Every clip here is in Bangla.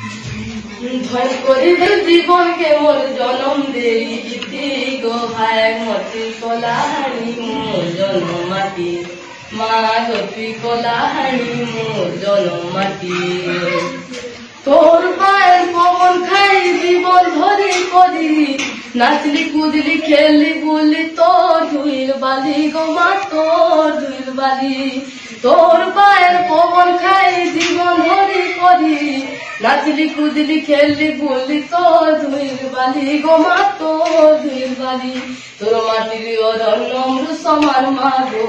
ধন করিবে জীবনকে মোর জনম দেই ইতি গো ভাই মতি কলাহানি মোর জনম মাটি মা গো তুই কলাহানি মোর জনম মাটি তোর পায়ের পবন খাই জীবন ধরি করি নাচলি কুদলি খেলি বলি তোর ধুইল বালি গো মা তোর ধুইল বালি তোর পায়ের পবন খাই জীবন ধরি করি নাচলি কুদলি খেললি বললি তোর ধুইল বালি গো মা তোর ধুইল বালি তোর মাটির অরণ্য অমৃত সমান মা গো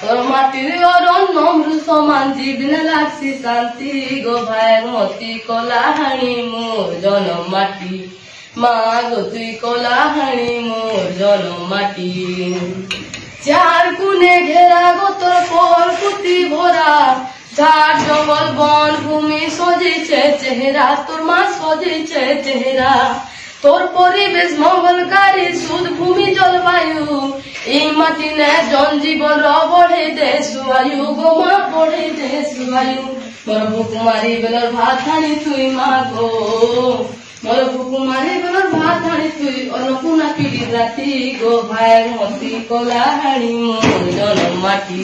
তোর মাটির অরণ্য অমৃত সমান জীবনে লাগছি শান্তি গো ভাইয়ের মতি কলাহানি মোর জনম মাটি মা গো তুই কলাহানি মোর জনম মাটি চার কুনে ঘেরা গো তোর কলকুতি ভরা ঝাড় জঙ্গল বন ভূমি সজেছে চেহারা তোর মা সজেছে চেহারা তোর পরিবেশ মঙ্গলকারী শুদ্ধ ভূমি জলবায়ু এই মাটি নে জনজীবন বঢ়ে দে সুবায়ু গো মা বঢ়ে দে সুবায়ু মোর ভুকুমারি বেলর ভাত হানি তুই মা গো মোর ভুকুমারি বেলর ভাত হানি তুই অন্নপূর্ণা পিড়ি রাতি গো ভাইয়ের মতি কলাহানি মোর জনম মাটি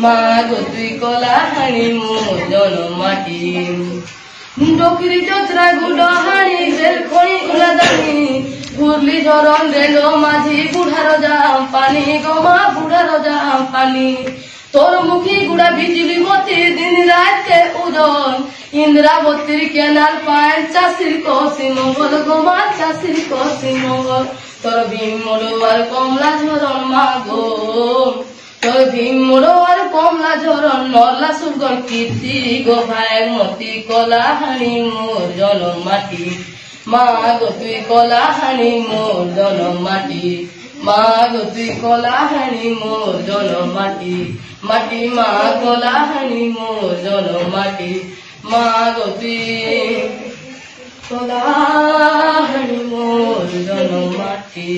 মা গো তুই কলাহানি মোর জনম মাটি ডকিরি চত্রা গুডহানি বেলখনি উলাদানি ঘুরলি ঝরন রেলো মাঝি বুড়ার জাম পানি গো মা বুড়ার জাম পানি তোর মুখী গুড়া বিজলি মতি দিন রাতে উদন ইন্দ্রাবতীর কেনাল পায় চাষির কষি মঙ্গল গো মা চাষির কষি মঙ্গল তোর ভীম মোড়োয়ার কমলা ঝরন মা গো তোর ভীম মোড়োয়ার কমলা ঝরন নরলা সুগর কীর্তি গো ভাইয়ের মতি কলাহানি মোর জনম মাটি মা গো তুই কলাহানি মোর জনম মাটি মা গো তুই কলাহানি মোর জনম মাটি মাটি মা কলাহানি মোর জনম মাটি মা গো তুই কলাহানি মোর জনম মাটি।